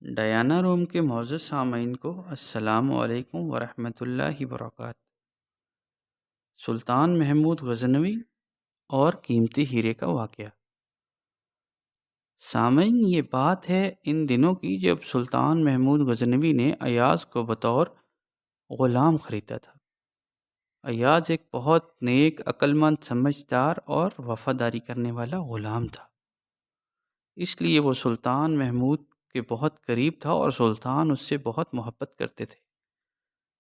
Diana روم کے معزز سامعین کو السلام علیکم ورحمۃ اللہ وبرکاتہ۔ سلطان محمود غزنوی اور قیمتی ہیرے کا واقعہ۔ سامعین، یہ بات ہے ان دنوں کی جب سلطان محمود غزنوی نے ایاز کو بطور غلام خریدا تھا۔ ایاز ایک بہت نیک، عقل مند، سمجھدار اور وفاداری کرنے والا غلام تھا، اس لیے وہ سلطان محمود کے بہت قریب تھا اور سلطان اس سے بہت محبت کرتے تھے۔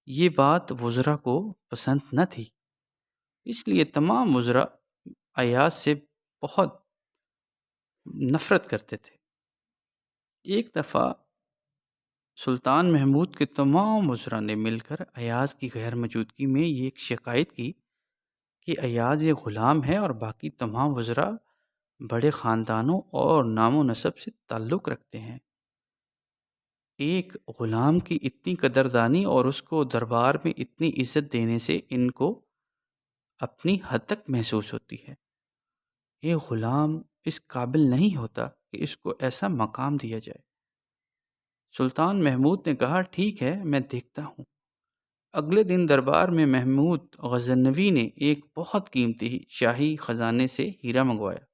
یہ بات وزراء کو پسند نہ تھی، اس لیے تمام وزراء ایاز سے بہت نفرت کرتے تھے۔ ایک دفعہ سلطان محمود کے تمام وزراء نے مل کر ایاز کی غیر موجودگی میں یہ ایک شکایت کی کہ ایاز ایک غلام ہے اور باقی تمام وزراء بڑے خاندانوں اور نام و نسب سے تعلق رکھتے ہیں۔ ایک غلام کی اتنی قدردانی اور اس کو دربار میں اتنی عزت دینے سے ان کو اپنی حد تک محسوس ہوتی ہے۔ ایک غلام اس قابل نہیں ہوتا کہ اس کو ایسا مقام دیا جائے۔ سلطان محمود نے کہا، ٹھیک ہے، میں دیکھتا ہوں۔ اگلے دن دربار میں محمود غزنوی نے ایک بہت قیمتی شاہی خزانے سے ہیرا منگوایا۔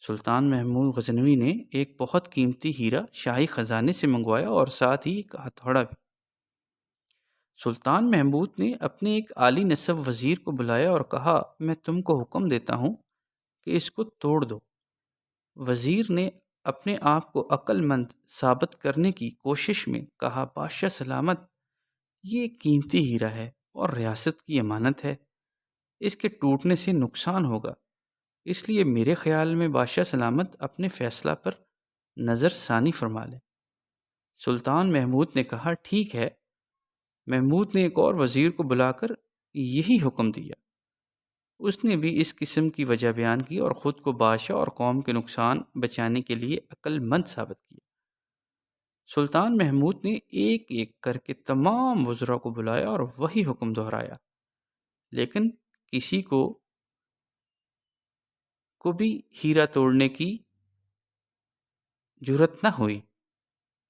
سلطان محمود غزنوی نے ایک بہت قیمتی ہیرا شاہی خزانے سے منگوایا اور ساتھ ہی ایک ہتھوڑا بھی۔ سلطان محمود نے اپنے ایک عالی نسب وزیر کو بلایا اور کہا، میں تم کو حکم دیتا ہوں کہ اس کو توڑ دو۔ وزیر نے اپنے آپ کو عقل مند ثابت کرنے کی کوشش میں کہا، بادشاہ سلامت، یہ ایک قیمتی ہیرا ہے اور ریاست کی امانت ہے، اس کے ٹوٹنے سے نقصان ہوگا، اس لیے میرے خیال میں بادشاہ سلامت اپنے فیصلہ پر نظر ثانی فرما لیں۔ سلطان محمود نے کہا، ٹھیک ہے۔ محمود نے ایک اور وزیر کو بلا کر یہی حکم دیا۔ اس نے بھی اس قسم کی وجہ بیان کی اور خود کو بادشاہ اور قوم کے نقصان بچانے کے لیے عقل مند ثابت کیا۔ سلطان محمود نے ایک ایک کر کے تمام وزراء کو بلایا اور وہی حکم دہرایا، لیکن کسی کو بھی ہیرا توڑنے کی جرأت نہ ہوئی۔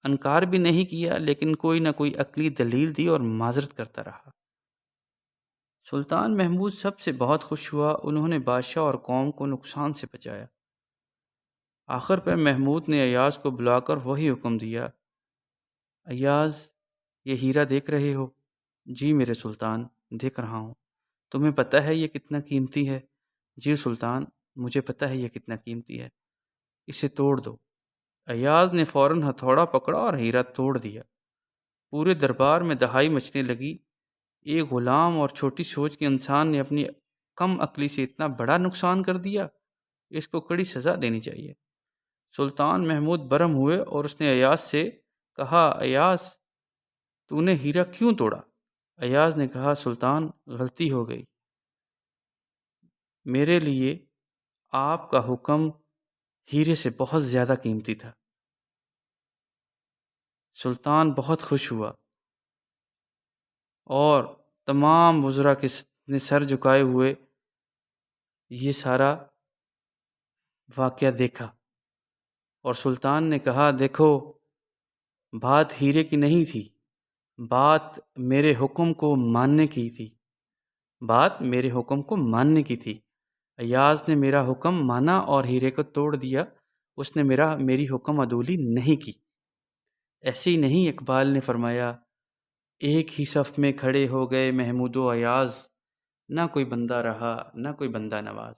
انکار بھی نہیں کیا، لیکن کوئی نہ کوئی عقلی دلیل دی اور معذرت کرتا رہا۔ سلطان محمود سب سے بہت خوش ہوا، انہوں نے بادشاہ اور قوم کو نقصان سے بچایا۔ آخر پر محمود نے ایاز کو بلا کر وہی حکم دیا، ایاز، یہ ہیرا دیکھ رہے ہو؟ جی میرے سلطان، دیکھ رہا ہوں۔ تمہیں پتہ ہے یہ کتنا قیمتی ہے؟ جی سلطان، مجھے پتہ ہے یہ کتنا قیمتی ہے، اسے توڑ دو۔ ایاز نے فوراً ہتھوڑا پکڑا اور ہیرا توڑ دیا۔ پورے دربار میں دہائی مچنے لگی۔ ایک غلام اور چھوٹی سوچ کے انسان نے اپنی کم عقلی سے اتنا بڑا نقصان کر دیا، اس کو کڑی سزا دینی چاہیے۔ سلطان محمود برہم ہوئے اور اس نے ایاز سے کہا، ایاز، تو نے ہیرا کیوں توڑا؟ ایاز نے کہا، سلطان، غلطی ہو گئی، میرے لیے آپ کا حکم ہیرے سے بہت زیادہ قیمتی تھا۔ سلطان بہت خوش ہوا اور تمام وزراء نے سر جھکائے ہوئے یہ سارا واقعہ دیکھا، اور سلطان نے کہا، دیکھو، بات ہیرے کی نہیں تھی، بات میرے حکم کو ماننے کی تھی، بات میرے حکم کو ماننے کی تھی۔ ایاز نے میرا حکم مانا اور ہیرے کو توڑ دیا، اس نے میری حکم عدولی نہیں کی۔ ایسے ہی نہیں، اقبال نے فرمایا، ایک ہی صف میں کھڑے ہو گئے محمود و ایاز، نہ کوئی بندہ رہا نہ کوئی بندہ نواز۔